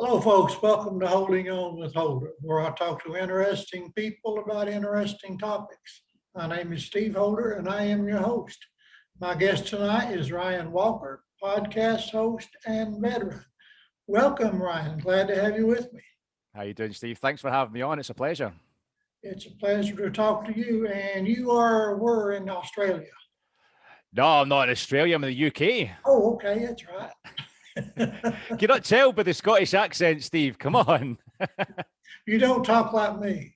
Hello, folks. Welcome to Holding On with Holder, where I talk to interesting people about interesting topics. My name is Steve Holder, and I am your host. My guest tonight is Ryan Walker, podcast host and veteran. Welcome, Ryan. Glad to have you with me. How you doing, Steve? Thanks for having me on. It's a pleasure. It's a pleasure to talk to you. And we're in Australia. No, I'm not in Australia. I'm in the UK. Oh, okay. That's right. Can you not tell by the Scottish accent, Steve? Come on. You don't talk like me.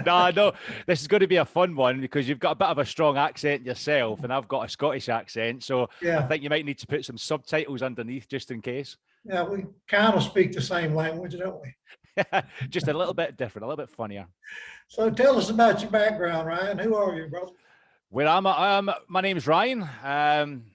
No. This is going to be a fun one because you've got a bit of a strong accent yourself, and I've got a Scottish accent. So I Yeah. think you might need to put some subtitles underneath just in case. Yeah, we kind of speak the same language, don't we? Just a little bit different, a little bit funnier. So tell us about your background, Ryan. Who are you, brother? Where am I? My name's Ryan.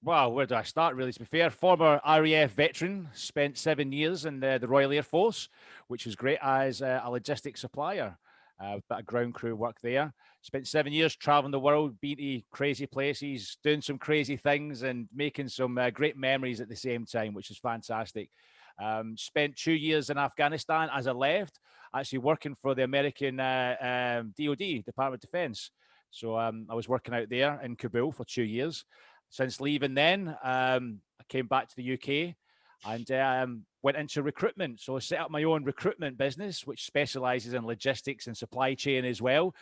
Well, where do I start, really, to be fair? Former RAF veteran, spent 7 years in the Royal Air Force, which was great as a logistics supplier. Bit of ground crew work there. Spent 7 years traveling the world, being to crazy places, doing some crazy things and making some great memories at the same time, which is fantastic. Spent 2 years in Afghanistan as I left, actually working for the American DoD, Department of Defense. So I was working out there in Kabul for 2 years. Since leaving then, I came back to the UK and went into recruitment. So I set up my own recruitment business, which specializes in logistics and supply chain as well.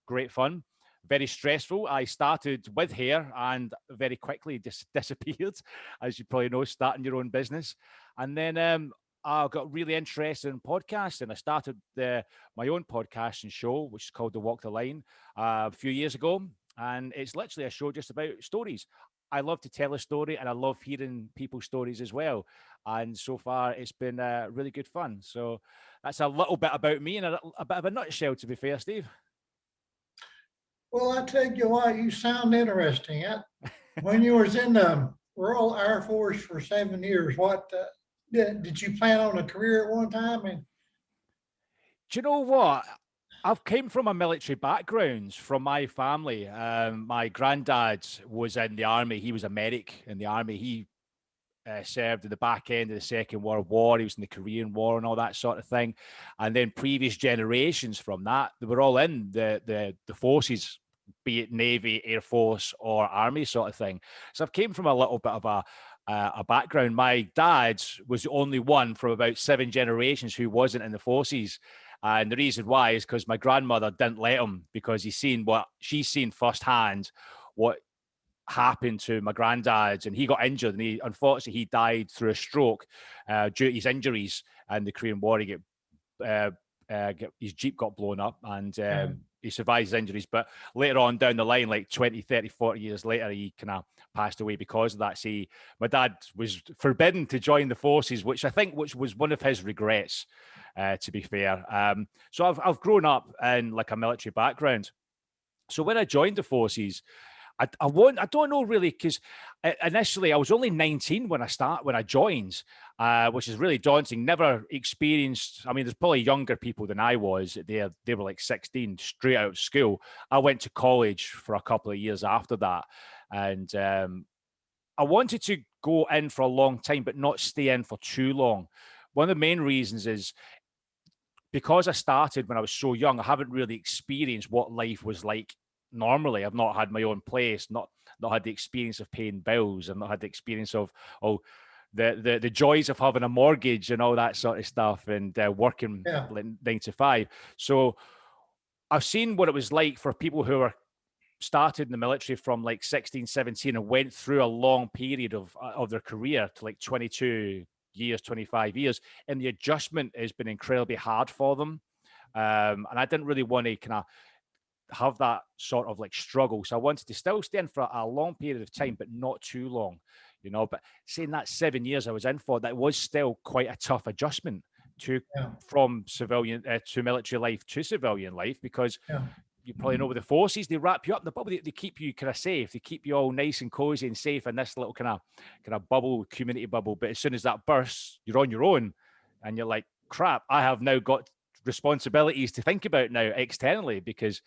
Great fun, very stressful. I started with hair and very quickly disappeared, as you probably know, starting your own business. And then I got really interested in podcasting. I started my own podcasting show, which is called The Walk the Line, a few years ago. And it's literally a show just about stories. I love to tell a story and I love hearing people's stories as well. And so far, it's been really good fun. So that's a little bit about me in a bit of a nutshell, to be fair, Steve. Well, I tell you what, you sound interesting. When you was in the Royal Air Force for 7 years, what did you plan on a career at one time? And Do you know what? I've came from a military background from my family. My granddad was in the army. He was a medic in the army. He served at the back end of the Second World War. He was in the Korean War and all that sort of thing. And then previous generations from that, they were all in the forces, be it Navy, Air Force, or Army sort of thing. So I've came from a little bit of a background. My dad was the only one from about 7 generations who wasn't in the forces. And the reason why is because my grandmother didn't let him, because she's seen firsthand what happened to my granddad, and he got injured, and unfortunately he died through a stroke due to his injuries in the Korean War. His Jeep got blown up, and he survived his injuries. But later on down the line, like 20, 30, 40 years later, he kind of passed away because of that. See, my dad was forbidden to join the forces, which was one of his regrets, to be fair. So I've grown up in like a military background. So when I joined the forces, I don't know really, because initially I was only 19 when I joined, which is really daunting. Never experienced. I mean, there's probably younger people than I was. They were like 16, straight out of school. I went to college for a couple of years after that, and I wanted to go in for a long time, but not stay in for too long. One of the main reasons is because I started when I was so young. I haven't really experienced what life was like normally. I've not had my own place, not had the experience of paying bills. I've not had the experience of the joys of having a mortgage and all that sort of stuff, and working 9 to 5. So I've seen what it was like for people who are started in the military from like 16, 17 and went through a long period of their career to like 22 years, 25 years. And the adjustment has been incredibly hard for them. And I didn't really want to kind of have that sort of like struggle. So I wanted to still stay in for a long period of time, but not too long, But saying that 7 years I was in for, that was still quite a tough adjustment from civilian to military life to civilian life, because you probably know with the forces, they wrap you up in the bubble. They keep you kind of safe. They keep you all nice and cozy and safe in this little kind of bubble, community bubble. But as soon as that bursts, you're on your own, and you're like, crap, I have now got responsibilities to think about now externally, because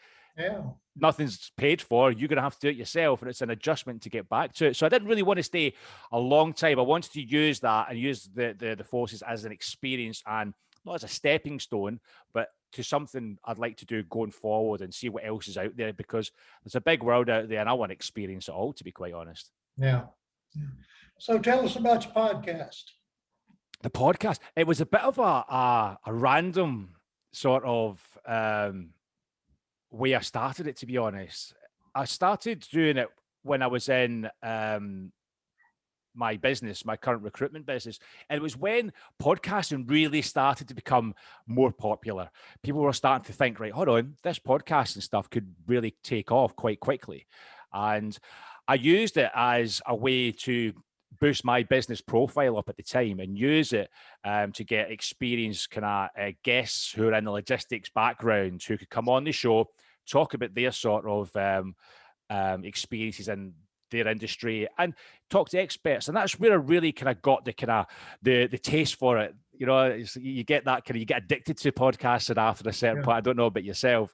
nothing's paid for. You're going to have to do it yourself, and it's an adjustment to get back to it. So I didn't really want to stay a long time. I wanted to use that and use the forces as an experience and not as a stepping stone, but to something I'd like to do going forward and see what else is out there, because there's a big world out there and I want to experience it all, to be quite honest. Yeah. So tell us about your podcast. The podcast, it was a bit of a random sort of way I started it, to be honest. I started doing it when I was in my business, my current recruitment business. And it was when podcasting really started to become more popular. People were starting to think, right, hold on, this podcasting stuff could really take off quite quickly. And I used it as a way to boost my business profile up at the time and use it to get experienced kind of guests who are in the logistics background who could come on the show, talk about their sort of experiences in their industry and talk to experts. And that's where I really kind of got the taste for it. You know, you get that kind of, you get addicted to podcasting after a certain point. I don't know about yourself,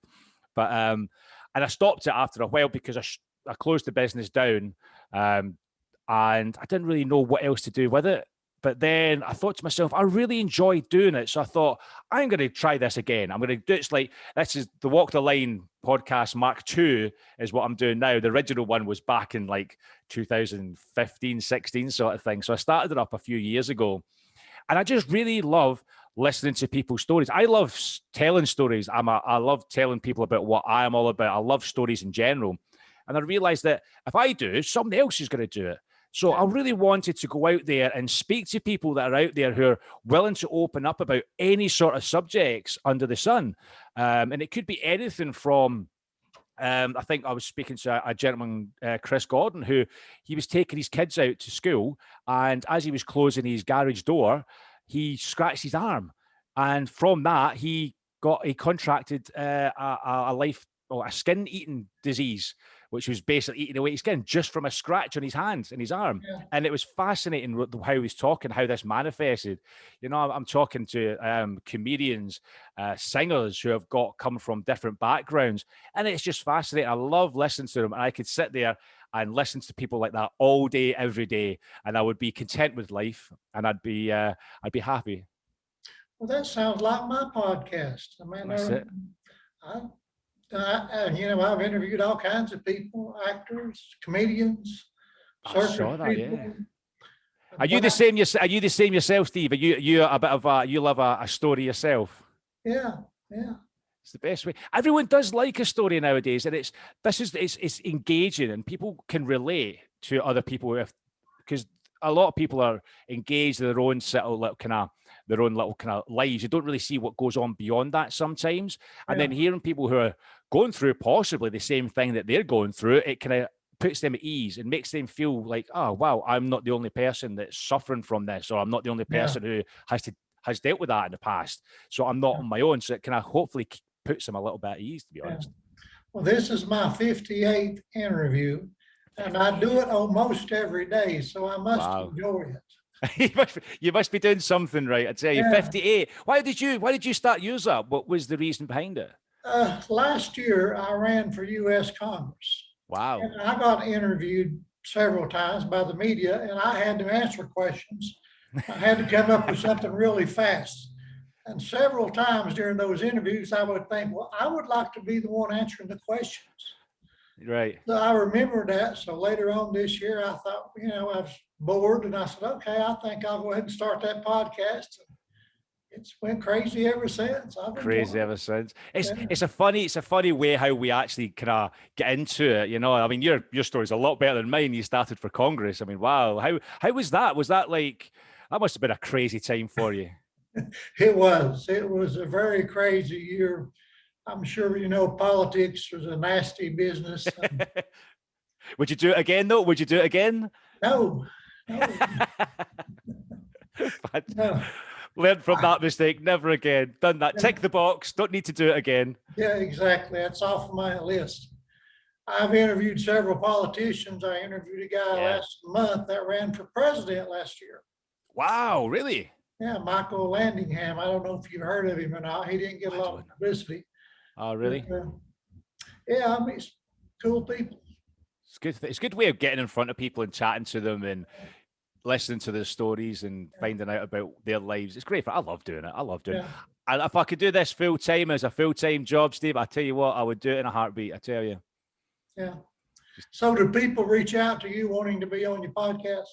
but and I stopped it after a while because I closed the business down, and I didn't really know what else to do with it. But then I thought to myself, I really enjoyed doing it. So I thought, I'm going to try this again. I'm going to do it's like, this is the Walk the Line podcast Mark II is what I'm doing now. The original one was back in like 2015, 16 sort of thing. So I started it up a few years ago. And I just really love listening to people's stories. I love telling stories. I love telling people about what I am all about. I love stories in general. And I realized that if I do, somebody else is going to do it. So I really wanted to go out there and speak to people that are out there who are willing to open up about any sort of subjects under the sun. And it could be anything from, I think I was speaking to a gentleman, Chris Gordon, who he was taking his kids out to school. And as he was closing his garage door, he scratched his arm. And from that, he contracted a skin-eating disease, which was basically eating away his skin just from a scratch on his hands and his arm. Yeah. And it was fascinating how he was talking, how this manifested. You know, I'm talking to comedians, singers who have come from different backgrounds. And it's just fascinating. I love listening to them. And I could sit there and listen to people like that all day, every day. And I would be content with life and I'd be happy. Well, that sounds like my podcast. I mean, that's it. You know, I've interviewed all kinds of people, actors, comedians, circus people. Yeah. Are you the same? Are you the same yourself, Steve? Are you a bit of you love a story yourself? Yeah. It's the best way. Everyone does like a story nowadays, and it's engaging, and people can relate to other people because a lot of people are engaged in their own little kind of lives. You don't really see what goes on beyond that sometimes. And then hearing people who are going through possibly the same thing that they're going through, it kind of puts them at ease and makes them feel like, oh, wow, I'm not the only person that's suffering from this, or I'm not the only person who has dealt with that in the past. So I'm not on my own. So it kind of hopefully puts them a little bit at ease, to be honest. Well, this is my 58th interview. And I do it almost every day, so I must enjoy it. You must be doing something right. I'd say 58. Why did you start yours up? What was the reason behind it? Last year, I ran for U.S. Congress. Wow. And I got interviewed several times by the media, and I had to answer questions. I had to come up with something really fast. And several times during those interviews, I would think, well, I would like to be the one answering the questions. Right. So I remember that. So later on this year, I thought, you know, I was bored and I said, okay, I think I'll go ahead and start that podcast. It's went crazy ever since. It's a funny way how we actually kind of get into it. You know, I mean, your story's a lot better than mine. You started for Congress. I mean, wow. How was that? Was that like, that must have been a crazy time for you. It was a very crazy year. I'm sure, you know, politics was a nasty business. Would you do it again, though? Would you do it again? No. No. Learn from that mistake. Never again. Done that. Tick the box. Don't need to do it again. Yeah, exactly. That's off my list. I've interviewed several politicians. I interviewed a guy last month that ran for president last year. Wow, really? Yeah, Michael Landingham. I don't know if you've heard of him or not. He didn't get a lot of publicity. Oh, really? But, yeah, I mean, cool people. It's good. It's a good way of getting in front of people and chatting to them and listening to their stories and finding out about their lives. It's great. I love doing it. I love doing it. Yeah, And if I could do this full time as a full time job, Steve, I tell you what, I would do it in a heartbeat. I tell you. yeah. So do people reach out to you wanting to be on your podcast?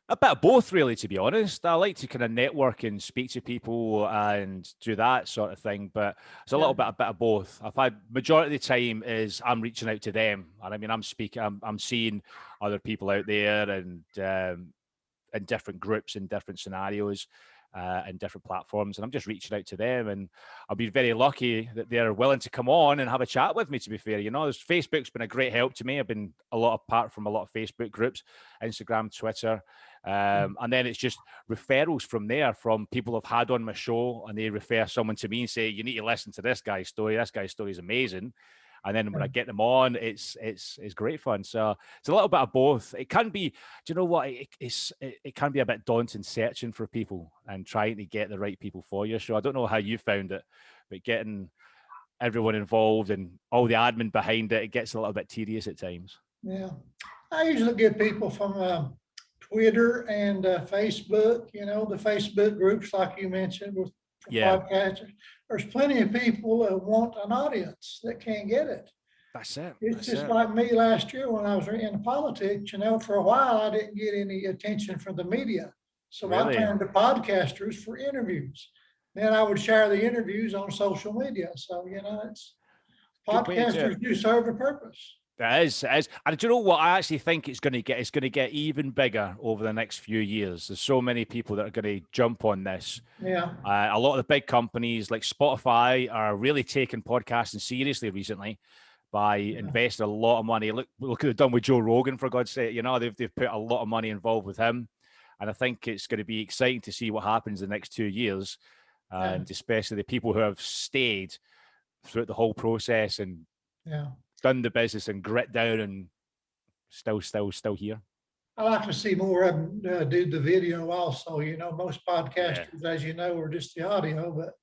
A bit of both, really, to be honest. I like to kind of network and speak to people and do that sort of thing, but it's a Yeah, a bit of both. I've had majority of the time is I'm reaching out to them, and I mean I'm speaking, I'm seeing other people out there and in different groups in different scenarios. And different platforms, and I'm just reaching out to them, and I'll be very lucky that they're willing to come on and have a chat with me. To be fair, Facebook's been a great help to me. I've been a lot apart from a lot of Facebook groups, Instagram, Twitter, and then it's just referrals from there from people I've had on my show, and they refer someone to me and say, "You need to listen to this guy's story. This guy's story is amazing." And then when yeah, I get them on, it's great fun. So it's a little bit of both. It can be, do you know what? It can be a bit daunting searching for people and trying to get the right people for your show. I don't know how you found it, but getting everyone involved and all the admin behind it, it gets a little bit tedious at times. yeah. I usually get people from Twitter and Facebook, the Facebook groups like you mentioned with for Yeah, podcasters. There's plenty of people that want an audience that can't get it. that's it. It's That's just it. like me last year when I was in politics, for a while, I didn't get any attention from the media. So I Really turned to podcasters for interviews. Then I would share the interviews on social media. So, it's good way to do it. podcasters do serve a purpose. It is, it is. And do you know what? I actually think it's going to get even bigger over the next few years. There's so many people that are going to jump on this. Yeah, A lot of the big companies like Spotify are really taking podcasting seriously recently by yeah, investing a lot of money. Look what they've done with Joe Rogan, for God's sake. They've put a lot of money involved with him. And I think it's going to be exciting to see what happens in the next 2 years. yeah, And especially the people who have stayed throughout the whole process and yeah. done the business and grit down and still here. I like to see more of them do the video also. Most Yeah. podcasters, as you know, are just the audio, but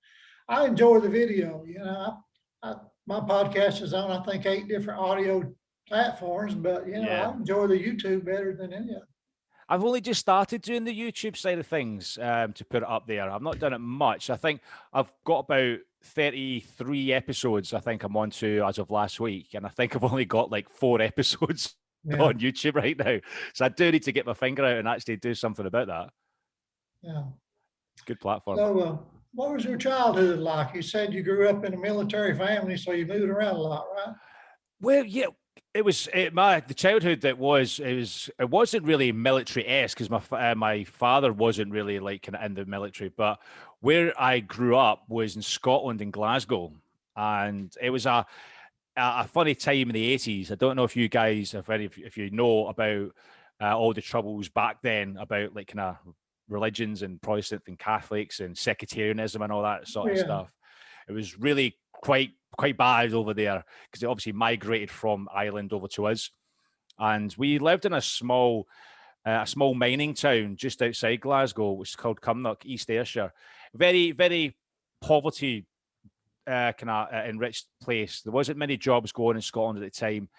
I enjoy the video. My podcast is on, I think, 8 different audio platforms, but Yeah. I enjoy the YouTube better than any of them. I've only just started doing the YouTube side of things to put it up there. I've not done it much. I think I've got about 33 episodes, I think I'm on to as of last week. And I think I've only got like 4 episodes Yeah, on YouTube right now. So I do need to get my finger out and actually do something about that. yeah. Good platform. So, what was your childhood like? You said you grew up in a military family, so you moved around a lot, right? Well, yeah, the childhood it wasn't really military esque because my father wasn't really like kind of in the military, but where I grew up was in Scotland in Glasgow, and it was a funny time in the 80s. I don't know if you guys if you know about all the troubles back then about like kind of religions and Protestant and Catholics and sectarianism and all that sort of Yeah, stuff. It was really quite bad over there because it obviously migrated from Ireland over to us, and we lived in a small mining town just outside Glasgow, which is called Cumnock, East Ayrshire. Very very poverty kind of enriched place. There wasn't many jobs going in Scotland at the time.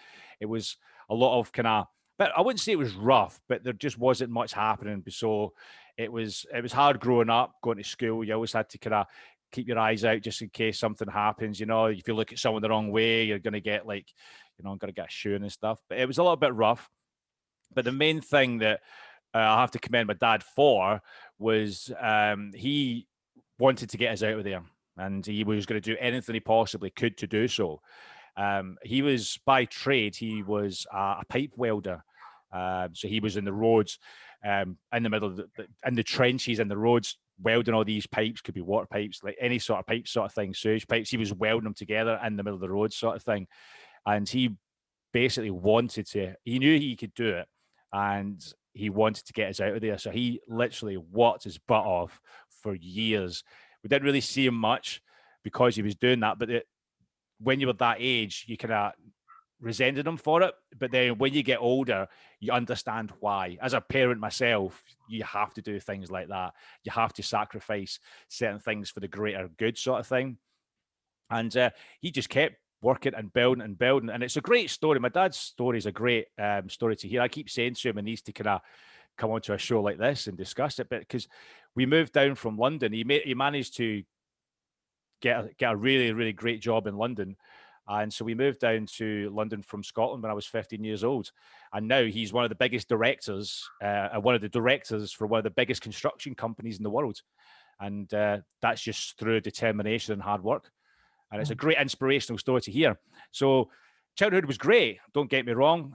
It was a lot of kind of, but I wouldn't say it was rough, but there just wasn't much happening. So it was hard growing up, going to school. You always had to kind of keep your eyes out just in case something happens. If you look at someone the wrong way, you're going to get going to get a shoeing and stuff. But it was a little bit rough. But the main thing that I have to commend my dad for was he wanted to get us out of there, and he was going to do anything he possibly could to do so. He was by trade, he was a pipe welder. So he was in the roads, in the middle of in the trenches in the roads, welding all these pipes, could be water pipes, like any sort of pipe sort of thing, sewage pipes. He was welding them together in the middle of the road sort of thing. And he basically he knew he could do it. And he wanted to get us out of there. So he literally worked his butt off for years. We didn't really see him much because he was doing that. But when you were that age, you kind of resented him for it. But then when you get older, you understand why. As a parent myself, you have to do things like that. You have to sacrifice certain things for the greater good sort of thing. And he just kept working and building and building. And it's a great story. My dad's story is a great story to hear. I keep saying to him, he needs to kind of come onto a show like this and discuss it. But because we moved down from London, he managed to get a really, really great job in London. And so we moved down to London from Scotland when I was 15 years old. And now he's one of the biggest directors, one of the directors for one of the biggest construction companies in the world. And that's just through determination and hard work. And it's a great inspirational story to hear. So childhood was great, don't get me wrong,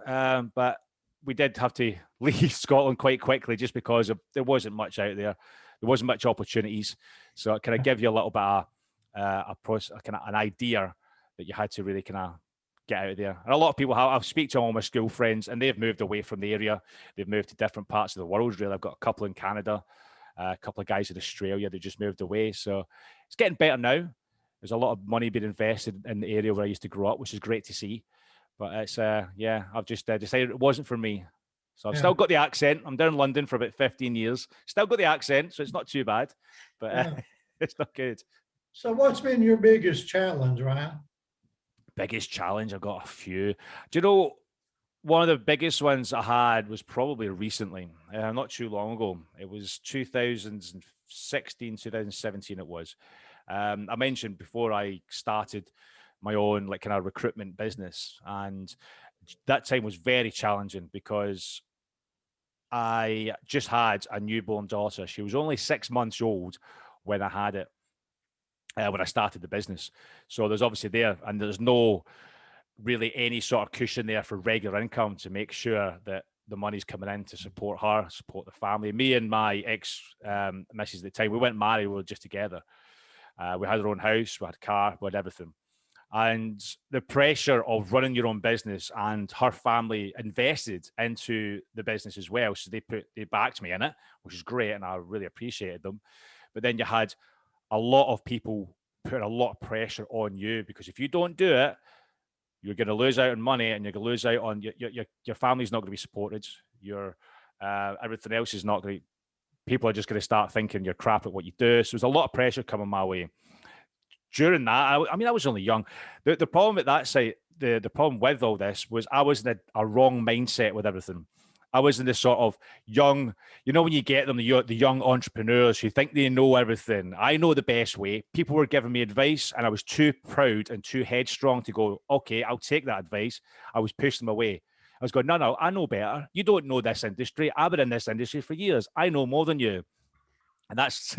but we did have to leave Scotland quite quickly just because there wasn't much out there. There wasn't much opportunities. So it kind of give you a little bit of an idea that you had to really kind of get out of there. And a lot of people I've speak to all my school friends, and they've moved away from the area. They've moved to different parts of the world, really. I've got a couple in Canada, a couple of guys in Australia that just moved away. So it's getting better now. There's a lot of money being invested in the area where I used to grow up, which is great to see. But it's, I've just decided it wasn't for me. So I've still got the accent. I'm down in London for about 15 years. Still got the accent, so it's not too bad. But it's not good. So what's been your biggest challenge, Ryan? Biggest challenge? I've got a few. Do you know, one of the biggest ones I had was probably recently, not too long ago. It was 2016, 2017 it was. I mentioned before I started my own like kind of recruitment business, and that time was very challenging because I just had a newborn daughter. She was only 6 months old when I had it, when I started the business. So there's obviously there, and there's no really any sort of cushion there for regular income to make sure that the money's coming in to support her, support the family. Me and my ex missus at the time, we weren't married, we were just together. We had our own house, we had a car, we had everything. And the pressure of running your own business, and her family invested into the business as well. So they backed me in it, which is great. And I really appreciated them. But then you had a lot of people putting a lot of pressure on you, because if you don't do it, you're going to lose out on money, and you're going to lose out on your family's not going to be supported. Your everything else is not going to. People are just going to start thinking you're crap at what you do. So there's a lot of pressure coming my way. During that, I mean, I was only young. The problem at that site, the problem with all this was I was in a wrong mindset with everything. I was in this sort of young, when you get them, the young entrepreneurs who think they know everything. I know the best way. People were giving me advice, and I was too proud and too headstrong to go, okay, I'll take that advice. I was pushing them away. I was going, no, I know better. You don't know this industry. I've been in this industry for years. I know more than you. And that's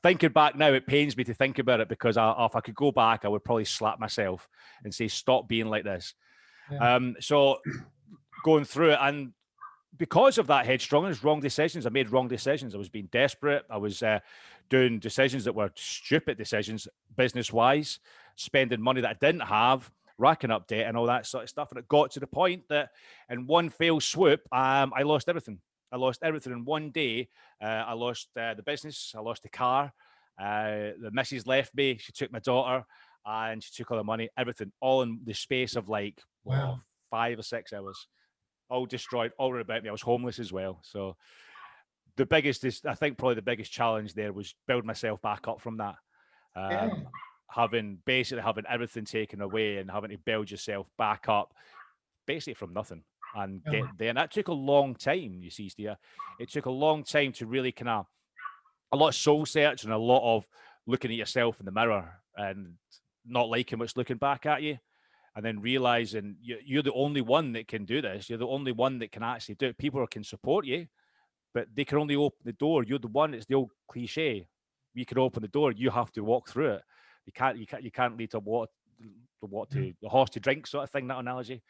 thinking back now, it pains me to think about it, because if I could go back, I would probably slap myself and say, stop being like this. Yeah. So going through it, and because of that headstrongness, wrong decisions, I made wrong decisions. I was being desperate. I was doing decisions that were stupid decisions, business-wise, spending money that I didn't have, racking up debt and all that sort of stuff. And it got to the point that in one fell swoop, I lost everything. I lost everything in one day. I lost the business. I lost the car. The missus left me. She took my daughter, and she took all the money, everything, all in the space of like 5 or 6 hours. All destroyed, all about me. I was homeless as well. So the biggest I think probably the biggest challenge there was building myself back up from that. Having everything taken away and having to build yourself back up basically from nothing. And get there. And that took a long time, you see, Steve. It took a long time to really a lot of soul search, and a lot of looking at yourself in the mirror and not liking what's looking back at you. And then realizing you're the only one that can do this. You're the only one that can actually do it. People can support you, but they can only open the door. You're the one. It's the old cliche. You can open the door. You have to walk through it. You can't lead the horse to drink, sort of thing. That analogy.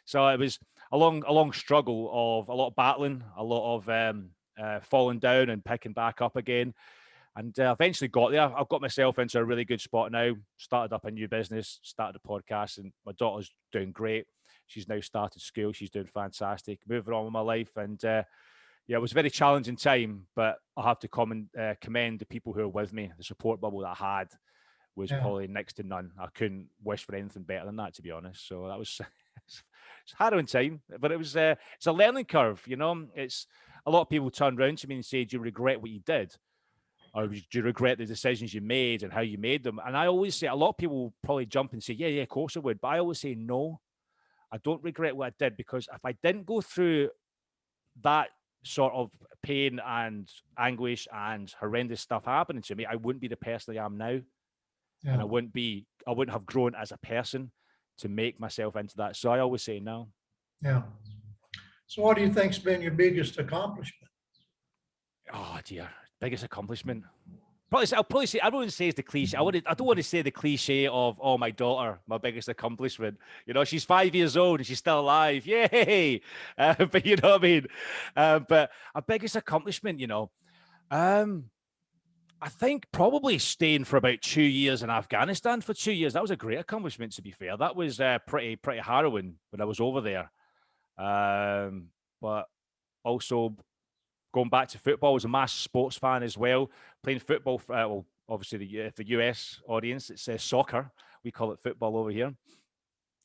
So it was a long struggle of a lot of battling, a lot of falling down and picking back up again. And eventually got there. I've got myself into a really good spot now. Started up a new business, started a podcast, and my daughter's doing great. She's now started school. She's doing fantastic. Moving on with my life. And it was a very challenging time, but I have to commend the people who are with me. The support bubble that I had was probably next to none. I couldn't wish for anything better than that, to be honest. So that was it's harrowing time, but it was it's a learning curve. It's a lot of people turn around to me and say, "Do you regret what you did?" or do you regret the decisions you made and how you made them? And I always say, a lot of people probably jump and say, yeah, of course I would. But I always say, no, I don't regret what I did, because if I didn't go through that sort of pain and anguish and horrendous stuff happening to me, I wouldn't be the person I am now. Yeah. And I wouldn't have grown as a person to make myself into that. So I always say no. Yeah. So what do you think's been your biggest accomplishment? Oh dear, biggest accomplishment. I'll probably say, I wouldn't say it's the cliche. I don't want to say the cliche of, oh, my daughter, my biggest accomplishment. You know, she's 5 years old and she's still alive. Yay! But you know what I mean? But our biggest accomplishment, I think probably staying for about 2 years in Afghanistan for 2 years. That was a great accomplishment, to be fair. That was pretty harrowing when I was over there. But also going back to football, I was a massive sports fan as well. Playing football, well, obviously the US audience, it's soccer. We call it football over here.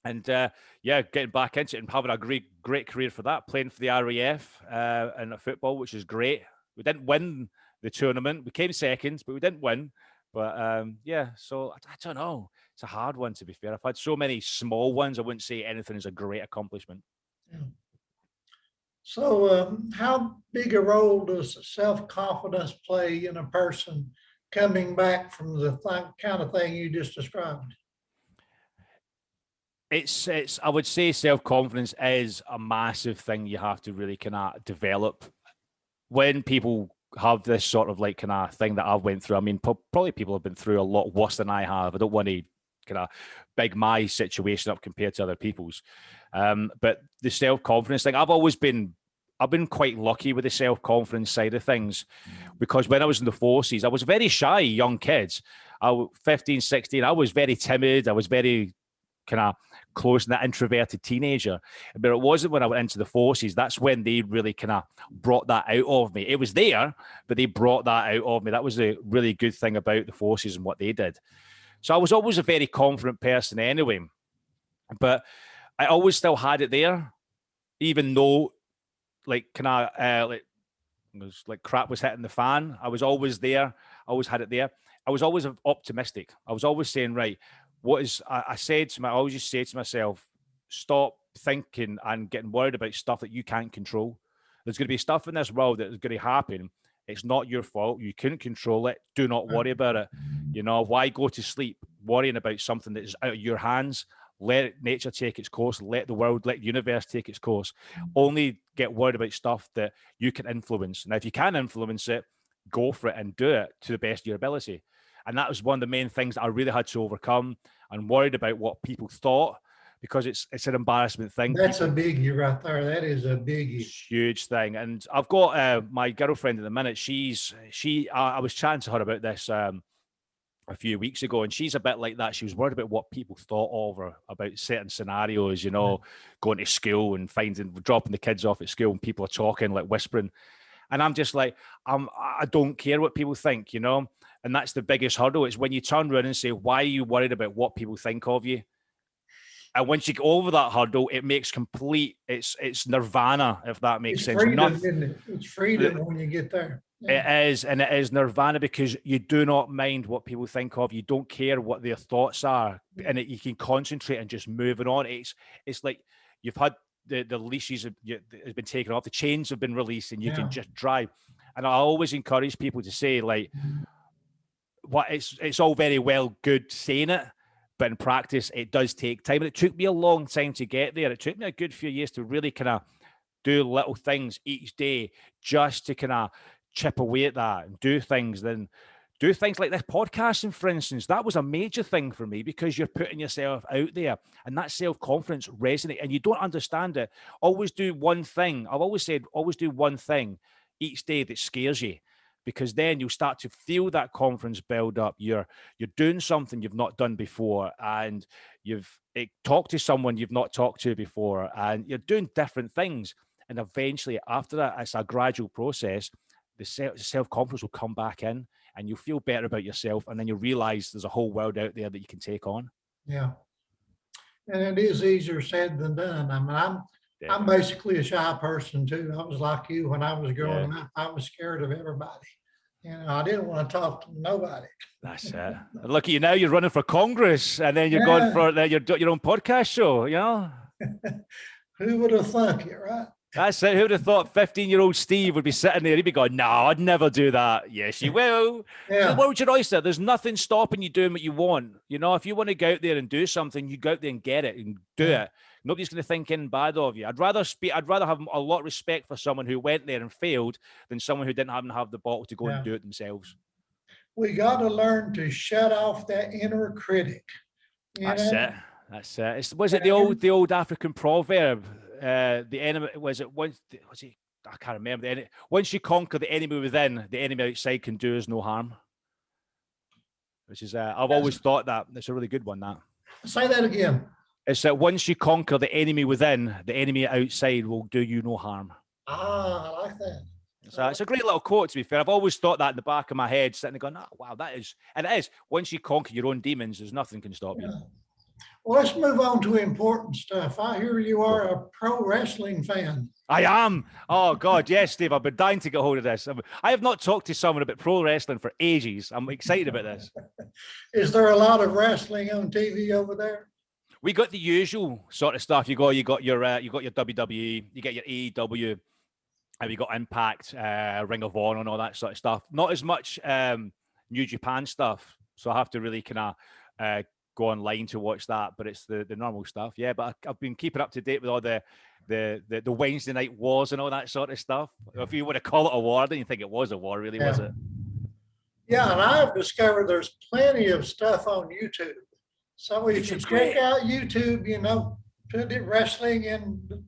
And getting back into it and having a great career for that, playing for the RAF and football, which is great. We didn't win the tournament. We came second, but we didn't win. But so I don't know. It's a hard one, to be fair. I've had so many small ones. I wouldn't say anything is a great accomplishment. Yeah. So how big a role does self-confidence play in a person coming back from the kind of thing you just described? It's I would say self-confidence is a massive thing you have to really kind of develop. When people have this sort of like kind of thing that I've went through, I mean, probably people have been through a lot worse than I have. I don't want to kind of big my situation up compared to other people's. But the self-confidence thing, I've been quite lucky with the self-confidence side of things, because when I was in the forces, I was a very shy young kid. I was 15, 16. I was very timid. I was very kind of close and that introverted teenager. But it wasn't when I went into the forces. That's when they really kind of brought that out of me. It was there, but they brought that out of me. That was a really good thing about the forces and what they did. So I was always a very confident person anyway. But I always still had it there, even though like crap was hitting the fan. I was always there. I always had it there. I was always optimistic. I was always saying, right, I always just say to myself, stop thinking and getting worried about stuff that you can't control. There's going to be stuff in this world that is going to happen. It's not your fault. You couldn't control it. Do not worry about it. You know, why go to sleep worrying about something that is out of your hands? Let nature take its course. Let the universe take its course. Only get worried about stuff that you can influence. Now, if you can influence it, go for it and do it to the best of your ability. And that was one of the main things that I really had to overcome, and worried about what people thought, because it's an embarrassment thing. That's a biggie right there. That is a biggie. Huge thing. And I've got my girlfriend at the minute. I was chatting to her about this a few weeks ago, and she's a bit like that. She was worried about what people thought of her about certain scenarios, going to school and dropping the kids off at school and people are talking, like whispering. And I'm just like, I don't care what people think, And that's the biggest hurdle. It's when you turn around and say, why are you worried about what people think of you? And once you get over that hurdle, it makes it's nirvana, if that makes sense. Freedom, isn't it? It's freedom when you get there. Yeah. It is, and it is nirvana, because you do not mind what people think of you. Don't care what their thoughts are, and you can concentrate and just moving on. It's like you've had the leashes has been taken off, the chains have been released, and you can just drive. And I always encourage people to say, like, it's all very well good saying it, but in practice, it does take time. And it took me a long time to get there. It took me a good few years to really kind of do little things each day just to kind of chip away at that and do things. Then do things like this podcasting, for instance. That was a major thing for me, because you're putting yourself out there, and that self-confidence resonates, and you don't understand it. Always do one thing. I've always said, always do one thing each day that scares you, because then you'll start to feel that confidence build up. You're doing something you've not done before, and you've talked to someone you've not talked to before, and you're doing different things. And eventually, after that, it's a gradual process. The self-confidence will come back in, and you'll feel better about yourself, and then you'll realize there's a whole world out there that you can take on. Yeah. And it is easier said than done. I mean, I'm basically a shy person too. I was like you when I was growing up. I was scared of everybody. I didn't want to talk to nobody. That's it. And look at you now. You're running for Congress, and then you're going Yeah. for your own podcast show. You know. Who would have thunk it, right? That's it. Who would have thought 15-year-old Steve would be sitting there? He'd be going, no, I'd never do that. Yes, you will. The Yeah. world's your oyster. There's nothing stopping you doing what you want. You know, if you want to go out there and do something, you go out there and get it and do Yeah. it. Nobody's going to think in bad of you. I'd rather have a lot of respect for someone who went there and failed than someone who didn't have the bottle to go Yeah. and do it themselves. We got to learn to shut off that inner critic. That's know? it. That's it. Was it the old African proverb? The enemy was it once? Was it? I can't remember. Once you conquer the enemy within, the enemy outside can do us no harm. Which is, I've always thought that it's a really good one. That. Say that again. It's that once you conquer the enemy within, the enemy outside will do you no harm. I like that. So it's a great little quote, to be fair. I've always thought that in the back of my head, sitting there going, oh, wow, that is, and it is. Once you conquer your own demons, there's nothing can stop you. Well, let's move on to important stuff. I hear you are a pro wrestling fan. I am. Oh, God, yes, Steve. I've been dying to get hold of this. I have not talked to someone about pro wrestling for ages. I'm excited about this. Is there a lot of wrestling on TV over there? We got the usual sort of stuff. You got your WWE, you get your AEW, and we got Impact, Ring of Honor, and all that sort of stuff. Not as much New Japan stuff, so I have to really kind of go online to watch that. But it's the normal stuff, yeah. But I've been keeping up to date with all the Wednesday night wars and all that sort of stuff. If you want to call it a war, I didn't think it was a war, really, was it? Yeah, and I've discovered there's plenty of stuff on YouTube. So if you check out YouTube, put it wrestling in the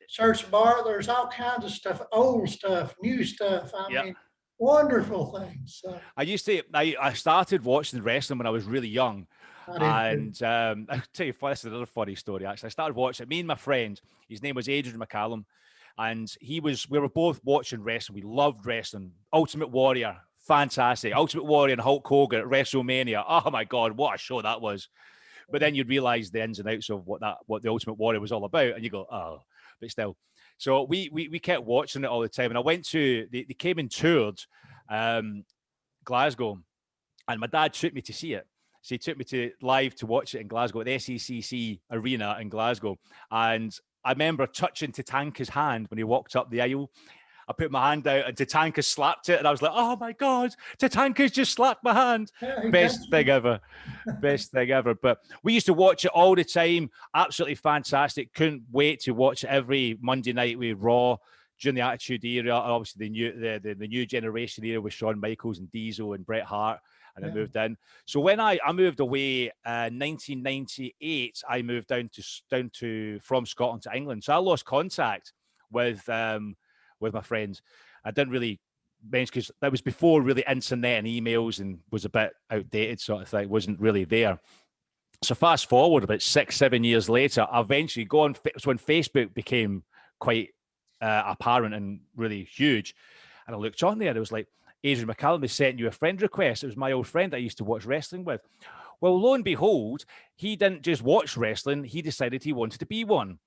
search bar, there's all kinds of stuff, old stuff, new stuff. I mean, wonderful things. So, I started watching wrestling when I was really young. And I'll tell you, this is another funny story, actually. I started watching, me and my friend, his name was Adrian McCallum, and we were both watching wrestling. We loved wrestling. Ultimate Warrior, fantastic. Ultimate Warrior and Hulk Hogan at WrestleMania. Oh my God, what a show that was. But then you'd realize the ins and outs of what the Ultimate Warrior was all about, and you go, oh, but still. So we kept watching it all the time. And I went to, they came and toured Glasgow, and my dad took me to see it. So he took me to live to watch it in Glasgow at the SECC Arena in Glasgow. And I remember touching Tatanka's hand when he walked up the aisle. I put my hand out and Tatanka slapped it. And I was like, oh my God, Tatanka's just slapped my hand. Best thing ever. Best thing ever. But we used to watch it all the time. Absolutely fantastic. Couldn't wait to watch it every Monday night with Raw during the Attitude Era. Obviously the new generation era with Shawn Michaels and Diesel and Bret Hart. And I moved in. So when I moved away, 1998, I moved down from Scotland to England. So I lost contact with my friends. I didn't really mention, because that was before really internet and emails, and was a bit outdated sort of thing. Wasn't really there. So fast forward about 6-7 years later, I eventually go on. It was when Facebook became quite apparent and really huge. And I looked on there, and it was like, Adrian McCallum has sent you a friend request. It was my old friend I used to watch wrestling with. Well, lo and behold, he didn't just watch wrestling. He decided he wanted to be one.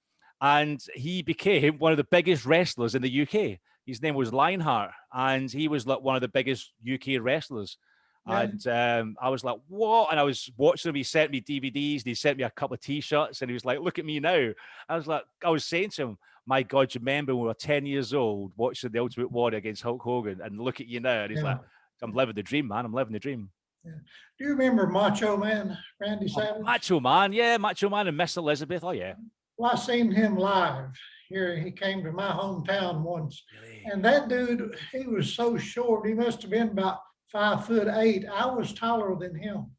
And he became one of the biggest wrestlers in the UK. His name was Lionheart, and he was like one of the biggest UK wrestlers. Yeah. And I was like, what? And I was watching him. He sent me DVDs. And he sent me a couple of T-shirts, and he was like, look at me now. I was saying to him, my God, you remember when we were 10 years old watching the Ultimate Warrior against Hulk Hogan, and look at you now. And he's like, I'm living the dream, man. I'm living the dream. Yeah. Do you remember Macho Man, Randy Savage? Macho Man, yeah. Macho Man and Miss Elizabeth. Oh, yeah. Well, I seen him live here. He came to my hometown once. Really? And that dude, he was so short. He must have been about 5'8". I was taller than him.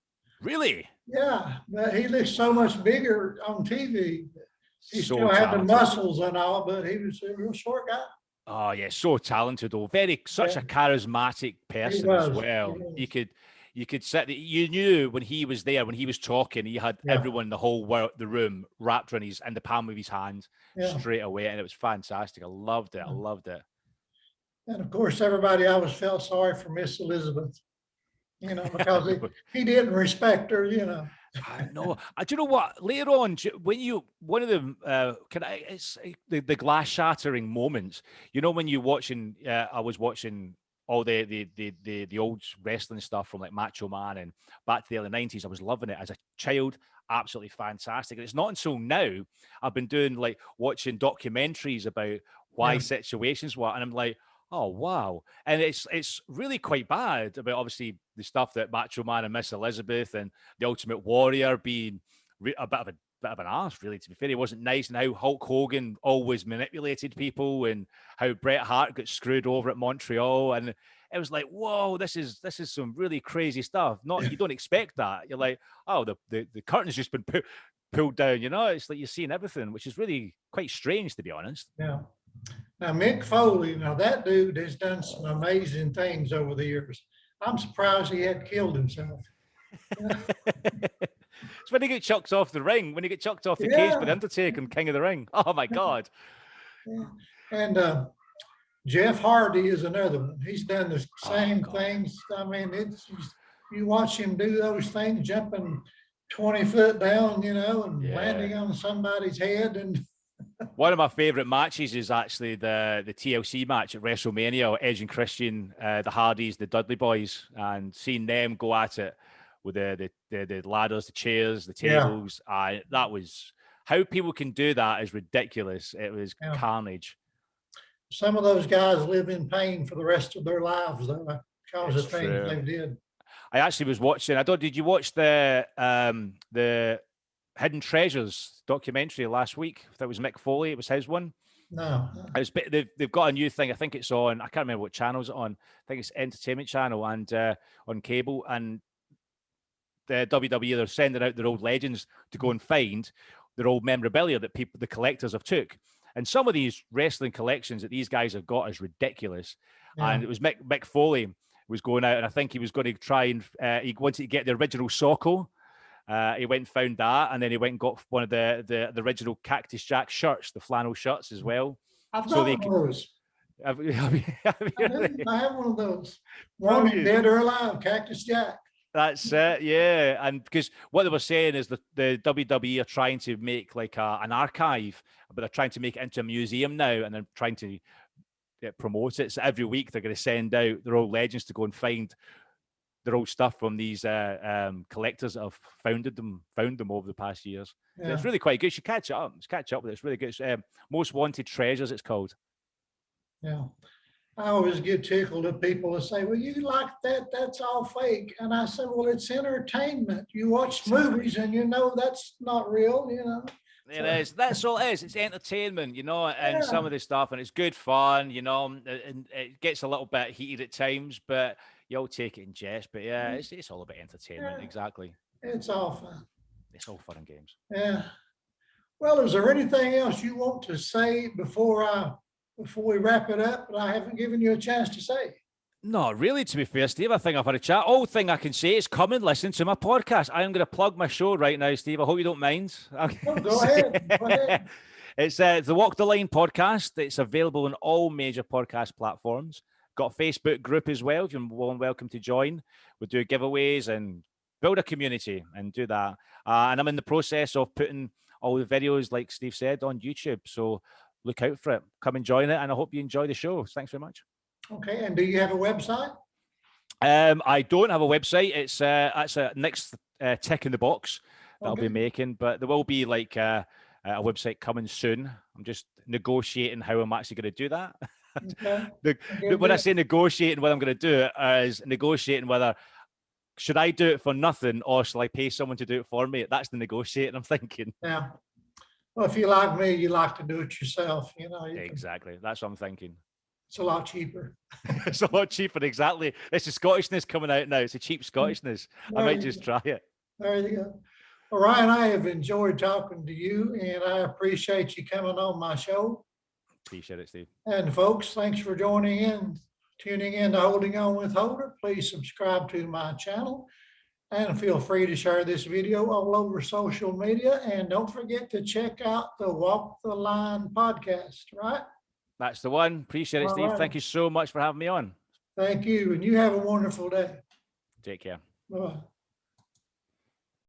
Really? Yeah, but he looked so much bigger on TV. He so still had talented. The muscles and all, but he was a real short guy. Oh yeah, so talented though. Such a charismatic person as well. You could sit. You knew when he was there, when he was talking, he had everyone in the whole world, the room, wrapped around in the palm of his hand straight away, and it was fantastic. I loved it. I loved it. And of course, everybody always felt sorry for Miss Elizabeth, because he didn't respect her, I know. Do you know what? Later on, when one of them, it's the glass shattering moments. When you're watching, I was watching all the old wrestling stuff from like Macho Man and back to the early 90s. I was loving it as a child. Absolutely fantastic. And it's not until now I've been doing like watching documentaries about why Yeah. situations were, and I'm like, oh wow. And it's really quite bad about obviously the stuff that Macho Man and Miss Elizabeth and the Ultimate Warrior being a bit of an arse, really. To be fair, he wasn't nice, and how Hulk Hogan always manipulated people, and how Bret Hart got screwed over at Montreal, and it was like, whoa, this is some really crazy stuff. Not, you don't expect that. You're like, oh, the curtain's just been pulled down. You know, it's like you're seeing everything, which is really quite strange, to be honest. Yeah. Now, Mick Foley, now that dude has done some amazing things over the years. I'm surprised he had killed himself. It's when he got chucked off the ring, when he got chucked off the cage by the Undertaker and King of the Ring. Oh my God. Yeah. And Jeff Hardy is another one. He's done the same things. I mean, you watch him do those things, jumping 20 foot down, you know, and landing on somebody's head. And one of my favorite matches is actually the TLC match at WrestleMania, Edge and Christian, the Hardys, the Dudley Boys, and seeing them go at it with the ladders, the chairs, the tables. That was, how people can do that is ridiculous. It was carnage. Some of those guys live in pain for the rest of their lives, though, because of things they did. I actually was watching. Did you watch the Hidden Treasures documentary last week? That was Mick Foley. It was his one. No. They've got a new thing. I think it's on, I can't remember what channel it's on. I think it's Entertainment Channel and on cable. And the WWE, they're sending out their old legends to go and find their old memorabilia that the collectors have took. And some of these wrestling collections that these guys have got is ridiculous. Yeah. And it was Mick Foley was going out, and I think he was going to try and he wanted to get the original Socko. He went and found that, and then he went and got one of the original Cactus Jack shirts, the flannel shirts as well. I've got one of those. I have one of those. Wanted, dead or alive, Cactus Jack. That's it, yeah. And because what they were saying is that the WWE are trying to make like an archive, but they're trying to make it into a museum now, and they're trying to promote it. So every week they're going to send out their old legends to go and find their old stuff from these collectors that have found them over the past years. Yeah. So it's really quite good. You should catch up. Catch up with it. It's really good. It's, Most Wanted Treasures, it's called. Yeah. I always get tickled at people that say, well, you like that, that's all fake. And I say, well, it's entertainment. You watch movies and you know that's not real, you know. It is. That's all it is. It's entertainment, you know, and some of this stuff, and it's good fun, you know, and it gets a little bit heated at times, but you'll take it in jest. But yeah, it's all about entertainment. Exactly. It's all fun. It's all fun and games. Yeah. Well, is there anything else you want to say before we wrap it up, but I haven't given you a chance to say? No, really, to be fair, Steve, I think I've had a chat. All thing I can say is come and listen to my podcast. I am going to plug my show right now, Steve. I hope you don't mind. Oh, go ahead. Go ahead. It's the Walk the Line podcast. It's available on all major podcast platforms. Got a Facebook group as well. If you're more than welcome to join. We do giveaways and build a community and do that. And I'm in the process of putting all the videos, like Steve said, on YouTube. So look out for it. Come and join it, and I hope you enjoy the show. Thanks very much. Okay, and do you have a website? I don't have a website. It's that's a next tick in the box that I'll be making, but there will be like a website coming soon. I'm just negotiating how I'm actually going to do that. Okay. When I say negotiating, what I'm going to do is negotiating whether should I do it for nothing or shall I pay someone to do it for me. That's the negotiating I'm thinking. Yeah. Well, if you like me, you like to do it yourself, you know. Exactly. That's what I'm thinking. It's a lot cheaper. It's a lot cheaper, exactly. It's the Scottishness coming out now. It's a cheap Scottishness. I might just try it. There you go. Well, Ryan, I have enjoyed talking to you, and I appreciate you coming on my show. Appreciate it, Steve. And folks, thanks for tuning in to Holding On with Holder. Please subscribe to my channel, and feel free to share this video all over social media. And don't forget to check out the Walk the Line podcast, right? That's the one. Appreciate it, Steve. Right. Thank you so much for having me on. Thank you. And you have a wonderful day. Take care. Bye-bye.